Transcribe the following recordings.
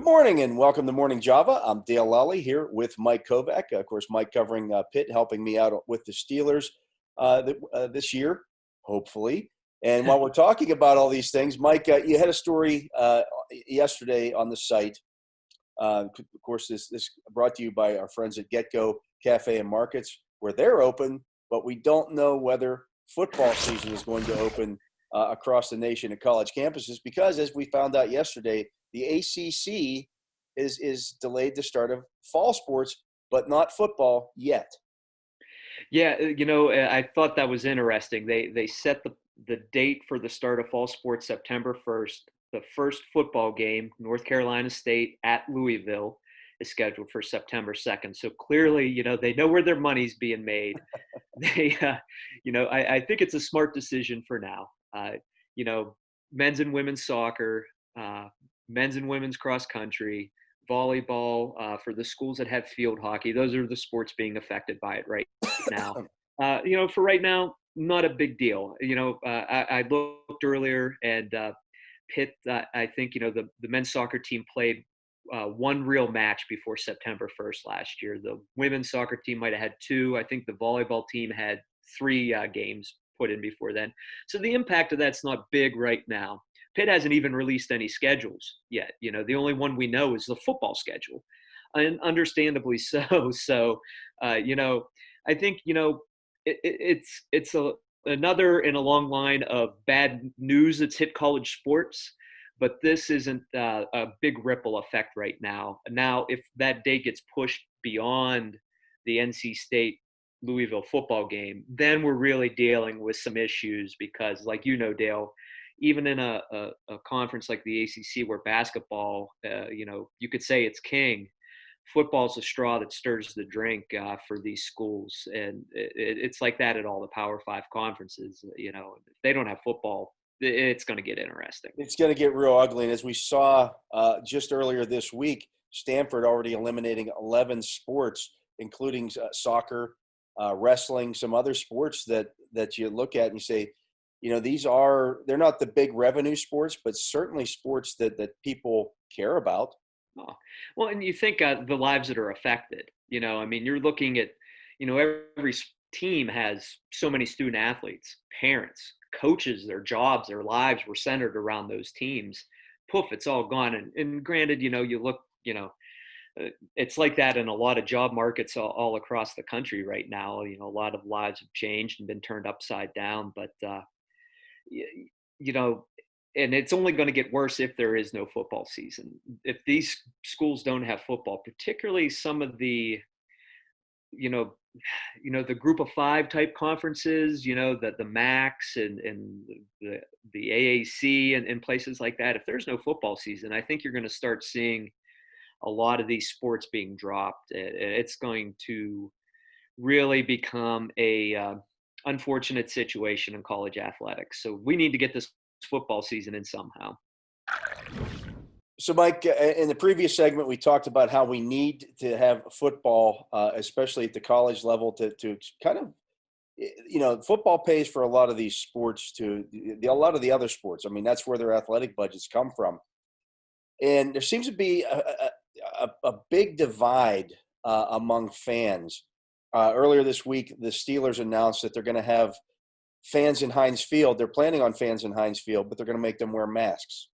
morning and welcome to Morning Java. I'm Dale Lally here with Mike Kovac. Of course, Mike covering Pitt, helping me out with the Steelers this year, hopefully. And while we're talking about all these things, Mike, you had a story yesterday on the site. Of course, this brought to you by our friends at Get Go Cafe and Markets, where they're open, but we don't know whether football season is going to open across the nation at college campuses because, as we found out yesterday, the ACC is delayed the start of fall sports, but not football yet. Yeah, I thought that was interesting. They set the date for the start of fall sports September 1st. The first football game, North Carolina State at Louisville, is scheduled for September 2nd. So clearly, they know where their money's being made. They, I think it's a smart decision for now. Men's and women's soccer, men's and women's cross country, volleyball, for the schools that have field hockey. Those are the sports being affected by it right now. For right now, not a big deal. I looked earlier and Pitt, I think, the men's soccer team played one real match before September 1st last year. The women's soccer team might have had two. I think the volleyball team had three games put in before then. So the impact of that's not big right now. Pitt hasn't even released any schedules yet. The only one we know is the football schedule, and understandably so. So, I think it's another in a long line of bad news that's hit college sports, but this isn't a big ripple effect right now. Now, if that date gets pushed beyond the NC State Louisville football game, then we're really dealing with some issues because, like Dale, even in a conference like the ACC where basketball, you could say it's king, football's the straw that stirs the drink for these schools. And it's like that at all the Power Five conferences. If they don't have football, it's going to get interesting. It's going to get real ugly. And as we saw just earlier this week, Stanford already eliminating 11 sports, including soccer, wrestling, some other sports that you look at and you say, they're not the big revenue sports, but certainly sports that people care about. Oh. Well, and you think the lives that are affected, you're looking at, every team has so many student athletes, parents, coaches, their jobs, their lives were centered around those teams. Poof, it's all gone. And granted, you look, it's like that in a lot of job markets all across the country right now. A lot of lives have changed and been turned upside down, but, and it's only going to get worse if there is no football season. If these schools don't have football, particularly some of the, the group of five type conferences, the MACs and the AAC and places like that, if there's no football season, I think you're going to start seeing a lot of these sports being dropped. It's going to really become a unfortunate situation in college athletics. So we need to get this football season in somehow. So, Mike, in the previous segment, we talked about how we need to have football, especially at the college level, to kind of, football pays for a lot of these sports, a lot of the other sports. I mean, that's where their athletic budgets come from. And there seems to be a big divide among fans. Earlier this week, the Steelers announced that they're going to have fans in Heinz Field. They're planning on fans in Heinz Field, but they're going to make them wear masks.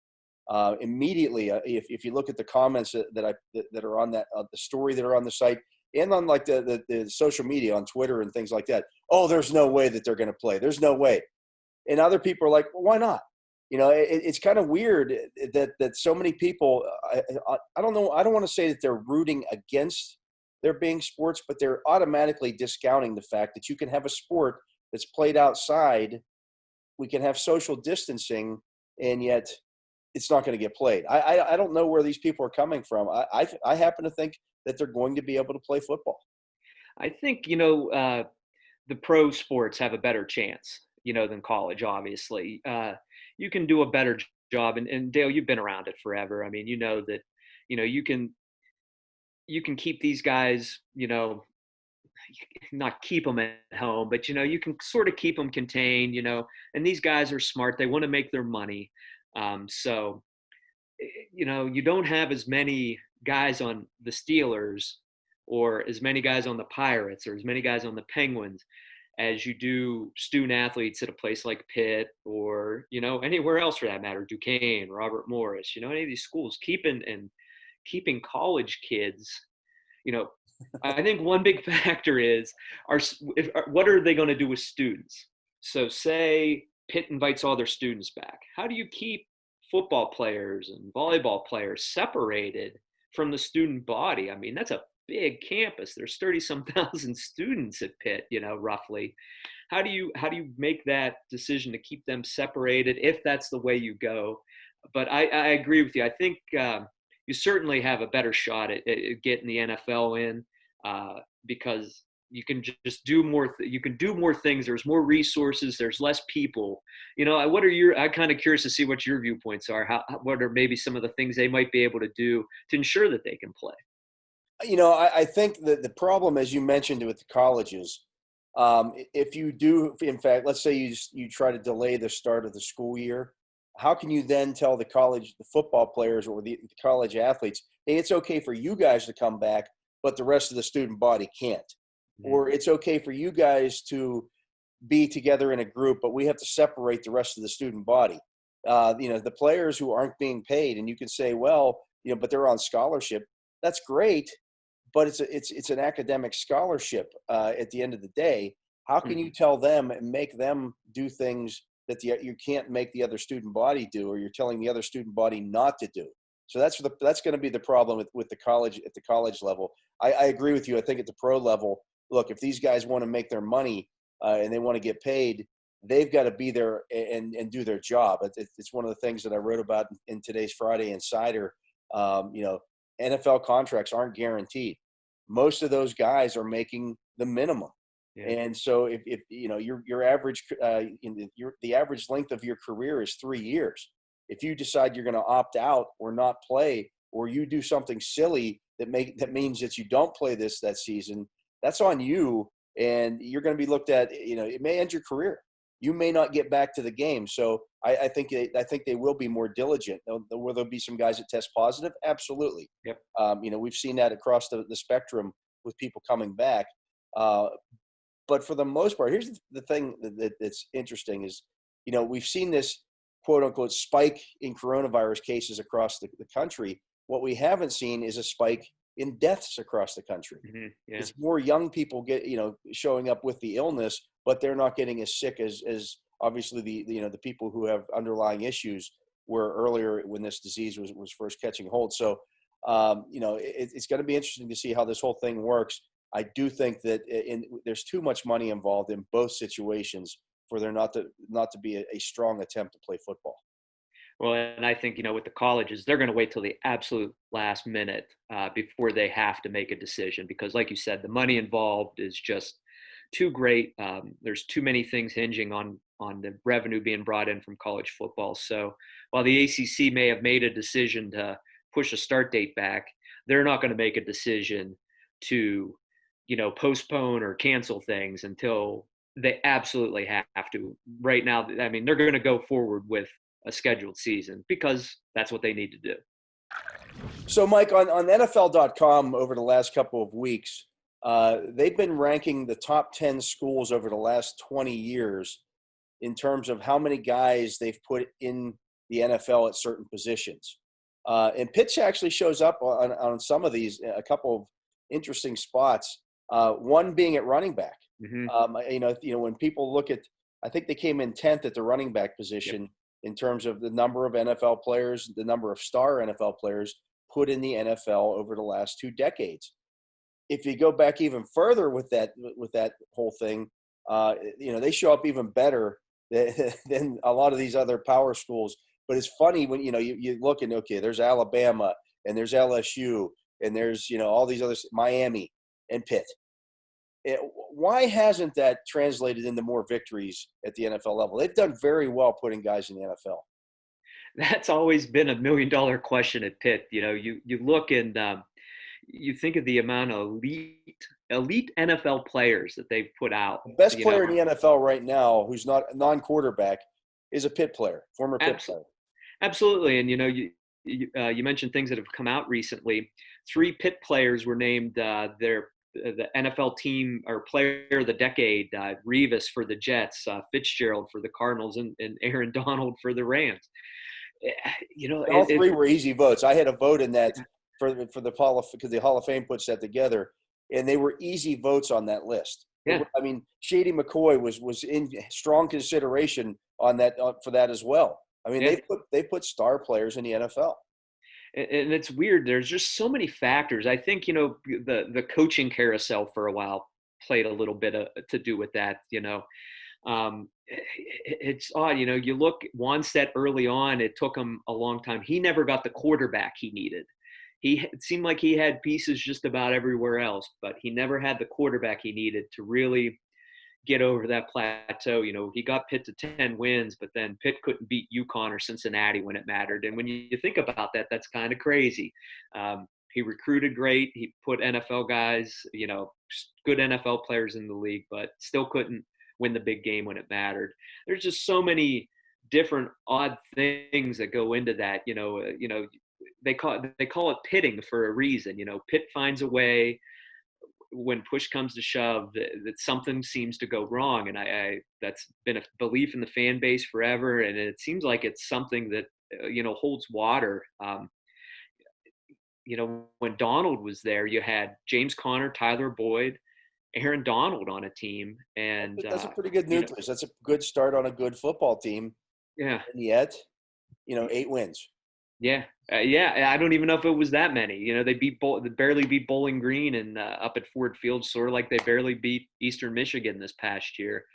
Immediately, if you look at the comments that are on the story that are on the site and on like the social media on Twitter and things like that, oh, there's no way that they're going to play. There's no way. And other people are like, well, why not? It's kind of weird that so many people, I don't know, I don't want to say that they're rooting against there being sports, but they're automatically discounting the fact that you can have a sport that's played outside. We can have social distancing, and yet it's not going to get played. I don't know where these people are coming from. I happen to think that they're going to be able to play football. I think, the pro sports have a better chance, than college, obviously. You can do a better job. And Dale, you've been around it forever. I mean, that, you can keep these guys, not keep them at home, but, you can sort of keep them contained, and these guys are smart. They want to make their money. So you don't have as many guys on the Steelers or as many guys on the Pirates or as many guys on the Penguins as you do student athletes at a place like Pitt or, anywhere else for that matter, Duquesne, Robert Morris, any of these schools, keeping college kids, you know, I think one big factor is what are they going to do with students? So say Pitt invites all their students back. How do you keep football players and volleyball players separated from the student body? I mean, that's a big campus. There's 30 some thousand students at Pitt, roughly. How do you make that decision to keep them separated if that's the way you go? But I agree with you. I think you certainly have a better shot at getting the NFL in because you can just do more. You can do more things. There's more resources. There's less people. I'm kind of curious to see what your viewpoints are. What are maybe some of the things they might be able to do to ensure that they can play? I think that the problem, as you mentioned with the colleges, if you do, in fact, let's say you try to delay the start of the school year, how can you then tell the football players or the college athletes, hey, it's okay for you guys to come back, but the rest of the student body can't? Mm-hmm. Or it's okay for you guys to be together in a group, but we have to separate the rest of the student body. The players who aren't being paid, and you can say, well, but they're on scholarship. That's great, but it's an academic scholarship at the end of the day. How can you tell them and make them do things that you can't make the other student body do, or you're telling the other student body not to do? So that's going to be the problem with the college at the college level. I agree with you. I think at the pro level, look, if these guys want to make their money and they want to get paid, they've got to be there and do their job. It's one of the things that I wrote about in today's Friday Insider. NFL contracts aren't guaranteed. Most of those guys are making the minimum. Yeah. And so if your average the average length of your career is 3 years. If you decide you're going to opt out or not play, or you do something silly that means that you don't play that season, that's on you, and you're going to be looked at. It may end your career. You may not get back to the game. So I think they will be more diligent. Will there be some guys that test positive? Absolutely. Yep. We've seen that across the spectrum with people coming back. But for the most part, here's the thing that's interesting is, we've seen this quote unquote spike in coronavirus cases across the country. What we haven't seen is a spike in deaths across the country. Mm-hmm. Yeah. It's more young people showing up with the illness, but they're not getting as sick as obviously the people who have underlying issues were earlier when this disease was first catching hold. So, it's going to be interesting to see how this whole thing works. I do think that there's too much money involved in both situations for there not to be a strong attempt to play football. Well, and I think, with the colleges, they're going to wait till the absolute last minute before they have to make a decision because, like you said, the money involved is just too great. There's too many things hinging on the revenue being brought in from college football. So while the ACC may have made a decision to push a start date back, they're not going to make a decision to, postpone or cancel things until they absolutely have to. Right now, I mean, they're going to go forward with a scheduled season because that's what they need to do. So, Mike, on NFL.com over the last couple of weeks, they've been ranking the top 10 schools over the last 20 years in terms of how many guys they've put in the NFL at certain positions. And Pitts actually shows up on some of these, a couple of interesting spots, one being at running back. Mm-hmm. When people look at, I think they came in 10th at the running back position. Yep. In terms of the number of NFL players, the number of star NFL players put in the NFL over the last 2 decades. If you go back even further with that whole thing, they show up even better than a lot of these other power schools. But it's funny when, you look and, okay, there's Alabama and there's LSU and there's, all these others, Miami and Pitt. Why hasn't that translated into more victories at the NFL level? They've done very well putting guys in the NFL. That's always been $1 million question at Pitt. You look and you think of the amount of elite NFL players that they've put out. The best player in the NFL right now, who's not non-quarterback, is a Pitt player, former Pitt player. Absolutely, and you mentioned things that have come out recently. 3 Pitt players were named the NFL team or player of the decade. Revis for the Jets, Fitzgerald for the Cardinals, and Aaron Donald for the Rams. All three were easy votes. I had a vote in that for the Hall of, because the Hall of Fame puts that together, and they were easy votes on that list. Yeah. I mean, Shady McCoy was in strong consideration on that for that as well. I mean, they put star players in the NFL. And it's weird. There's just so many factors. I think, the coaching carousel for a while played a little bit to do with that. It's odd. You look Wanstead early on, it took him a long time. He never got the quarterback he needed. It seemed like he had pieces just about everywhere else, but he never had the quarterback he needed to really get over that plateau. He got Pitt to 10 wins, but then Pitt couldn't beat UConn or Cincinnati when it mattered. And when you think about that, that's kind of crazy. He recruited great. He put NFL guys, good NFL players in the league, but still couldn't win the big game when it mattered. There's just so many different odd things that go into that. They call it pitting for a reason. Pitt finds a way when push comes to shove that something seems to go wrong, and I that's been a belief in the fan base forever, and it seems like it's something that holds water. When Donald was there, you had James Conner, Tyler Boyd, Aaron Donald on a team, and that's a pretty good nucleus. That's a good start on a good football team. Yeah, and yet, 8 wins. Yeah, I don't even know if it was that many. They barely beat Bowling Green and up at Ford Field, sort of like they barely beat Eastern Michigan this past year.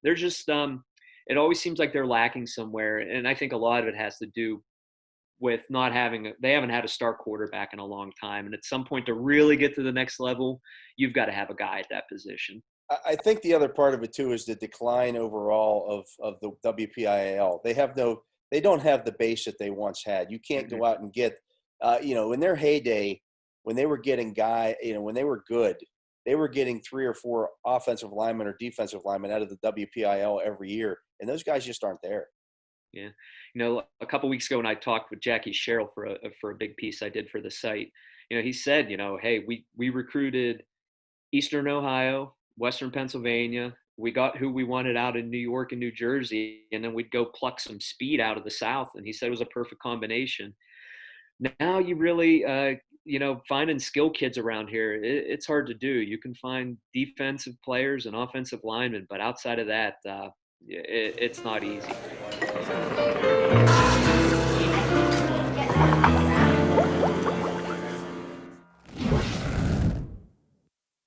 They're just it always seems like they're lacking somewhere, and I think a lot of it has to do with they haven't had a star quarterback in a long time, and at some point to really get to the next level, you've got to have a guy at that position. I think the other part of it too is the decline overall of the WPIAL. They don't have the base that they once had. You can't go out and get, in their heyday, when they were getting when they were good, they were getting 3 or 4 offensive linemen or defensive linemen out of the WPIL every year, and those guys just aren't there. Yeah, a couple of weeks ago when I talked with Jackie Sherrill for a big piece I did for the site, he said, hey, we recruited Eastern Ohio, Western Pennsylvania. We got who we wanted out in New York and New Jersey, and then we'd go pluck some speed out of the South. And he said it was a perfect combination. Now you really, finding skill kids around here, it's hard to do. You can find defensive players and offensive linemen, but outside of that, it's not easy.